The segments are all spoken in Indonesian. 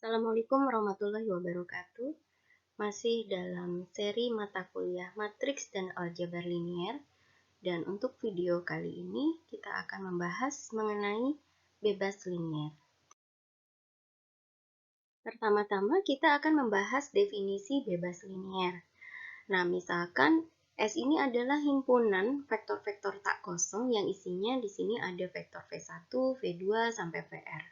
Assalamualaikum warahmatullahi wabarakatuh. Masih dalam seri mata kuliah matriks dan aljabar linier. Dan untuk video kali ini kita akan membahas mengenai bebas linier. Pertama-tama kita akan membahas definisi bebas linier. Nah, misalkan S ini adalah himpunan vektor-vektor tak kosong yang isinya di sini ada vektor V1, V2 sampai Vr.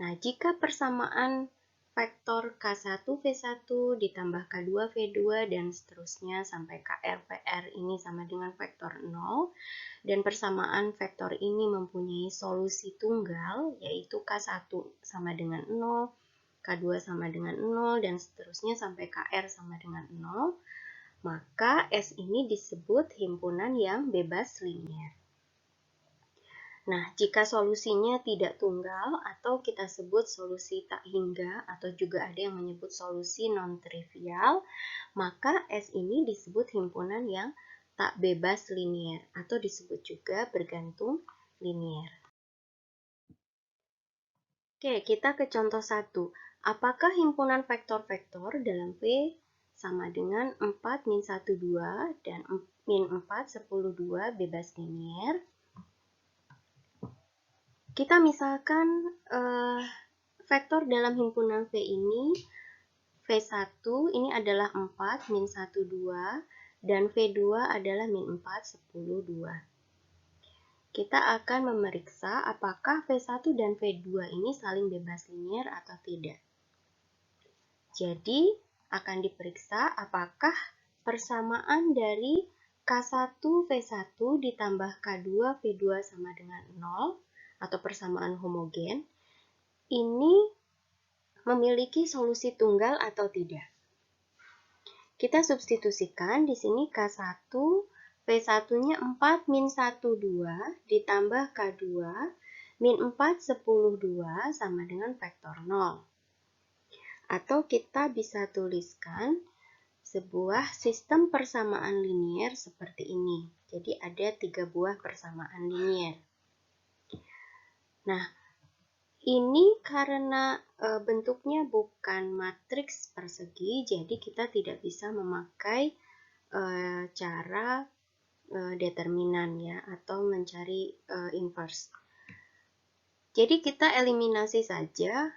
Nah, jika persamaan vektor K1 V1 ditambah K2 V2 dan seterusnya sampai KR PR ini sama dengan vektor 0 dan persamaan vektor ini mempunyai solusi tunggal yaitu K1 sama dengan 0, K2 sama dengan 0 dan seterusnya sampai KR sama dengan 0, maka S ini disebut himpunan yang bebas linier. Nah, jika solusinya tidak tunggal atau kita sebut solusi tak hingga atau juga ada yang menyebut solusi non-trivial, maka S ini disebut himpunan yang tak bebas linier atau disebut juga bergantung linier. Oke, kita ke contoh 1. Apakah himpunan vektor-vektor dalam V sama dengan 4, min 1, 2 dan min 4, 10, 2 bebas linier? Kita misalkan vektor dalam himpunan V ini, V1 ini adalah 4, min 1, 2, dan V2 adalah min 4, 10, 2. Kita akan memeriksa apakah V1 dan V2 ini saling bebas linier atau tidak. Jadi, akan diperiksa apakah persamaan dari K1 V1 ditambah K2 V2 sama dengan 0, atau persamaan homogen, ini memiliki solusi tunggal atau tidak. Kita substitusikan di sini K1, V1-nya 4 min 1, 2 ditambah K2 min 4, 10, 2 sama dengan vektor 0. Atau kita bisa tuliskan sebuah sistem persamaan linier seperti ini. Jadi ada 3 buah persamaan linier. Nah, ini karena bentuknya bukan matriks persegi, jadi kita tidak bisa memakai cara determinan ya, atau mencari inverse. Jadi kita eliminasi saja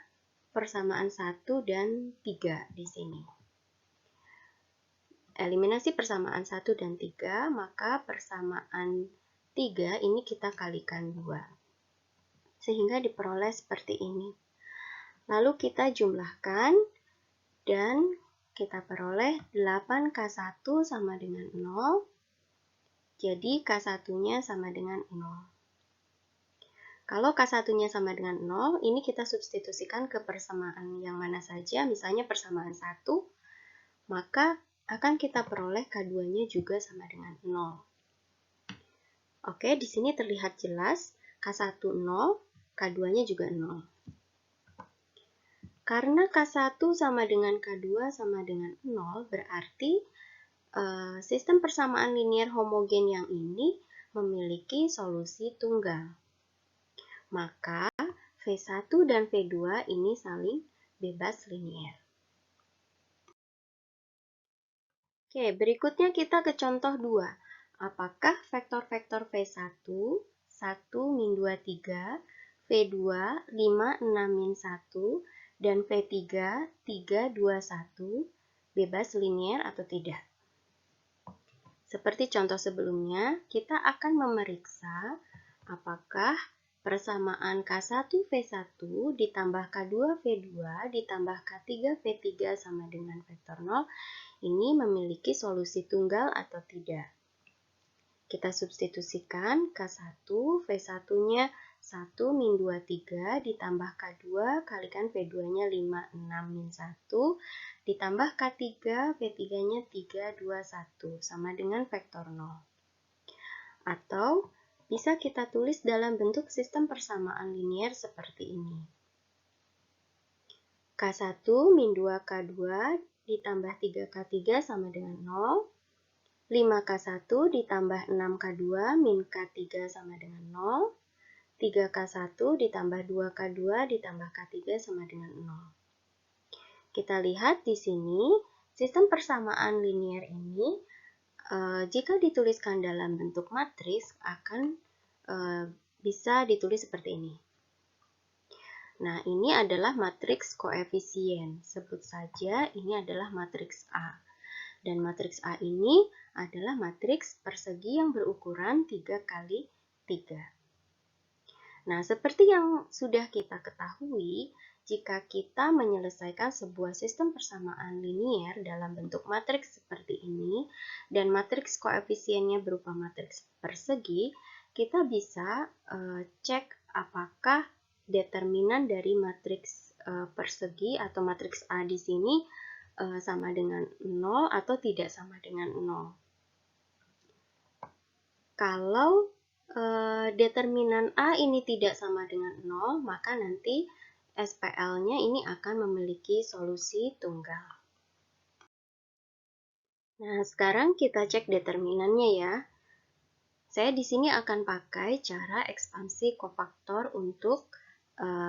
persamaan 1 dan 3 di sini. Eliminasi persamaan 1 dan 3, maka persamaan 3 ini kita kalikan 2. Sehingga diperoleh seperti ini. Lalu kita jumlahkan dan kita peroleh 8K1 sama dengan 0. Jadi K1-nya sama dengan 0. Kalau K1-nya sama dengan 0, ini kita substitusikan ke persamaan yang mana saja, misalnya persamaan 1, maka akan kita peroleh K2-nya juga sama dengan 0. Oke, di sini terlihat jelas K1 0, K2-nya juga 0. Karena K1 sama dengan K2 sama dengan 0, berarti sistem persamaan linier homogen yang ini memiliki solusi tunggal. Maka V1 dan V2 ini saling bebas linier. Oke, berikutnya kita ke contoh 2. Apakah vektor-vektor V1, 1, min 2, 3, V2, 5, 6, min 1, dan V3, 3, 2, 1 bebas linier atau tidak? Seperti contoh sebelumnya, kita akan memeriksa apakah persamaan K1 V1 ditambah K2 V2 ditambah K3 V3 sama dengan vektor 0 ini memiliki solusi tunggal atau tidak. Kita substitusikan K1, V1-nya 1 min 2, 3 ditambah K2 kalikan V2-nya 5, 6, min 1 ditambah K3, V3-nya 3, 2, 1 sama dengan vektor 0. Atau bisa kita tulis dalam bentuk sistem persamaan linier seperti ini. K1 min 2 K2 ditambah 3K3 sama dengan 0. 5K1 ditambah 6K2 min K3 sama dengan 0. 3K1 ditambah 2K2 ditambah K3 sama dengan 0. Kita lihat di sini, sistem persamaan linier ini jika dituliskan dalam bentuk matriks akan bisa ditulis seperti ini. Nah, ini adalah matriks koefisien. Sebut saja ini adalah matriks A. Dan matriks A ini adalah matriks persegi yang berukuran 3 kali 3. Nah, seperti yang sudah kita ketahui, jika kita menyelesaikan sebuah sistem persamaan linier dalam bentuk matriks seperti ini, dan matriks koefisiennya berupa matriks persegi, kita bisa cek apakah determinan dari matriks persegi atau matriks A di sini sama dengan 0 atau tidak sama dengan 0. Kalau determinan A ini tidak sama dengan 0, maka nanti SPL-nya ini akan memiliki solusi tunggal. Nah, sekarang kita cek determinannya ya. Saya di sini akan pakai cara ekspansi kofaktor untuk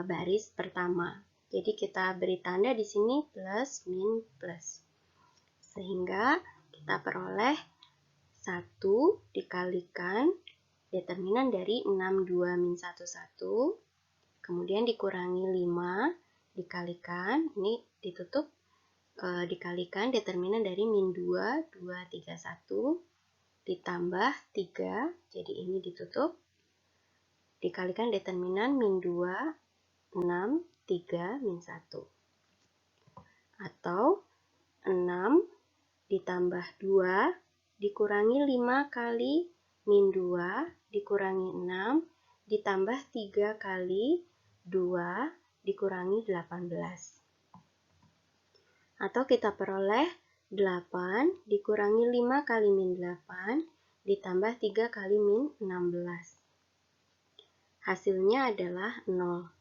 baris pertama. Jadi kita beri tanda di sini plus, min, plus. Sehingga kita peroleh 1 dikalikan determinan dari 6, 2, min 1, 1. Kemudian dikurangi 5, dikalikan, ini ditutup, dikalikan determinan dari min 2, 2, 3, 1, ditambah 3, jadi ini ditutup, dikalikan determinan min 2, 6, 3, min 1. Atau 6 ditambah 2, dikurangi 5 kali min 2, dikurangi 6, ditambah 3 kali 2 dikurangi 18. Atau kita peroleh 8 dikurangi 5 kali min 8 ditambah 3 kali min 16. Hasilnya adalah 0.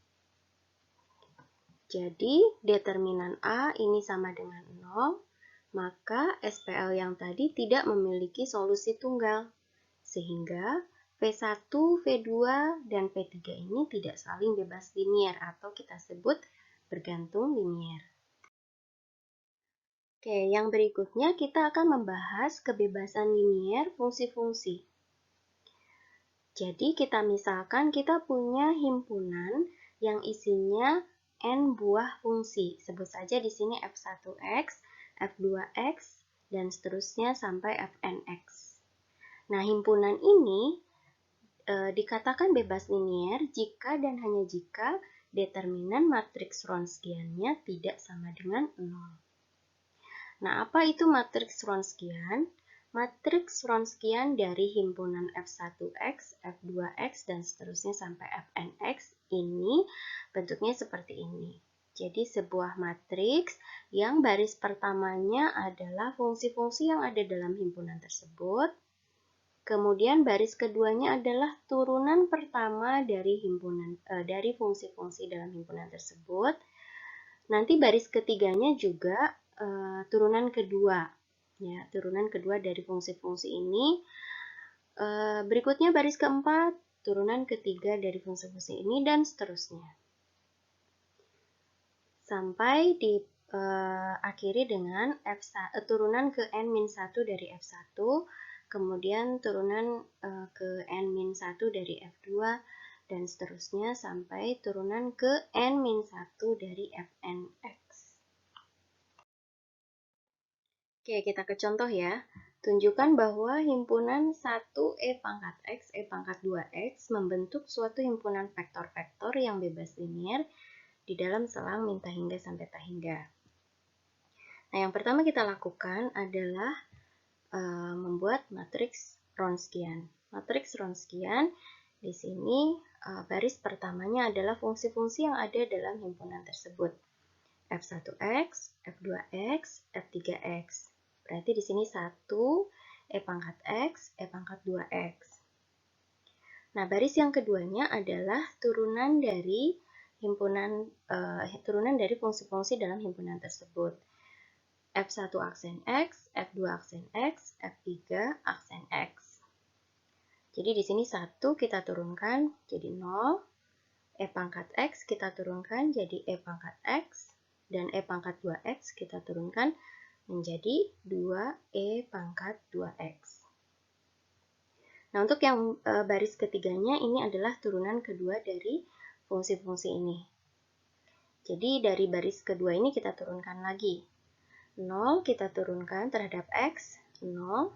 Jadi determinan A ini sama dengan 0, maka SPL yang tadi tidak memiliki solusi tunggal. Sehingga V1, V2, dan V3 ini tidak saling bebas linier atau kita sebut bergantung linier. Oke, yang berikutnya kita akan membahas kebebasan linier fungsi-fungsi. Jadi kita misalkan kita punya himpunan yang isinya n buah fungsi. Sebut saja di sini f1x, f2x, dan seterusnya sampai fnx. Nah, himpunan ini dikatakan bebas linier jika dan hanya jika determinan matriks Wronskian-nya tidak sama dengan 0. Nah, apa itu matriks Wronskian? Matriks Wronskian dari himpunan F1x, F2x, dan seterusnya sampai Fnx ini bentuknya seperti ini. Jadi sebuah matriks yang baris pertamanya adalah fungsi-fungsi yang ada dalam himpunan tersebut. Kemudian baris keduanya adalah turunan pertama dari dari fungsi-fungsi dalam himpunan tersebut. Nanti baris ketiganya juga turunan kedua, ya, turunan kedua dari fungsi-fungsi ini. Berikutnya baris keempat, turunan ketiga dari fungsi-fungsi ini, dan seterusnya. Sampai diakhiri dengan turunan ke n-1 dari F1, kemudian turunan ke n-1 dari F2, dan seterusnya sampai turunan ke n-1 dari Fnx. Oke, kita ke contoh ya. Tunjukkan bahwa himpunan 1E pangkat X, E pangkat 2X membentuk suatu himpunan vektor-vektor yang bebas linier di dalam selang min tak hingga sampai tak hingga. Nah, yang pertama kita lakukan adalah membuat matriks Wronskian. Matriks Wronskian di sini baris pertamanya adalah fungsi-fungsi yang ada dalam himpunan tersebut. F1x, F2x, F3x. Berarti di sini 1, E pangkat X, E pangkat 2X. Nah, baris yang keduanya adalah turunan dari fungsi-fungsi dalam himpunan tersebut. F1 aksen X, F2 aksen X, F3 aksen X. Jadi di sini 1 kita turunkan jadi 0, E pangkat X kita turunkan jadi E pangkat X, dan E pangkat 2X kita turunkan menjadi 2E pangkat 2X. Nah, untuk yang baris ketiganya ini adalah turunan kedua dari fungsi-fungsi ini. Jadi dari baris kedua ini kita turunkan lagi. 0 kita turunkan terhadap X, 0.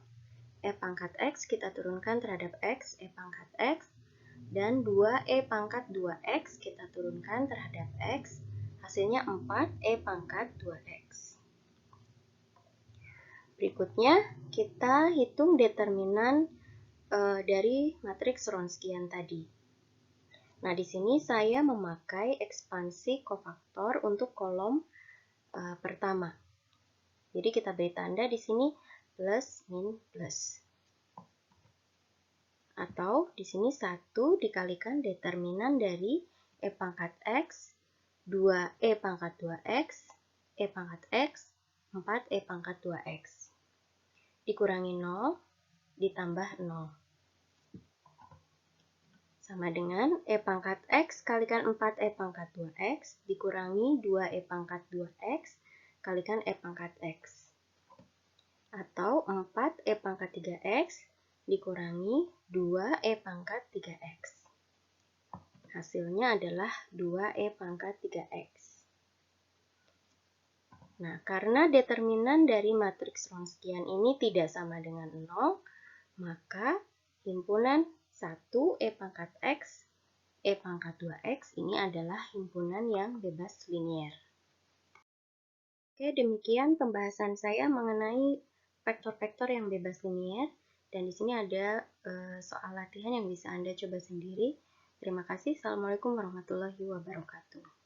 E pangkat X kita turunkan terhadap X, E pangkat X, dan 2E pangkat 2X kita turunkan terhadap X, hasilnya 4E pangkat 2X. Berikutnya, kita hitung determinan dari matriks Wronskian tadi. Nah, di sini saya memakai ekspansi kofaktor untuk kolom pertama. Jadi kita beri tanda di sini plus min plus. Atau di sini 1 dikalikan determinan dari E pangkat X, 2E pangkat 2X, E pangkat X, 4E pangkat 2X. Dikurangi 0, ditambah 0. Sama dengan E pangkat X kalikan 4E pangkat 2X, dikurangi 2E pangkat 2X, kalikan E pangkat X. Atau 4E pangkat 3X, dikurangi 2E pangkat 3X. Hasilnya adalah 2E pangkat 3X. Nah, karena determinan dari matriks Wronskian ini tidak sama dengan 0, maka himpunan 1E pangkat X, E pangkat 2X ini adalah himpunan yang bebas linier. Oke, demikian pembahasan saya mengenai vektor-vektor yang bebas linier. Dan di sini ada soal latihan yang bisa Anda coba sendiri. Terima kasih. Assalamualaikum warahmatullahi wabarakatuh.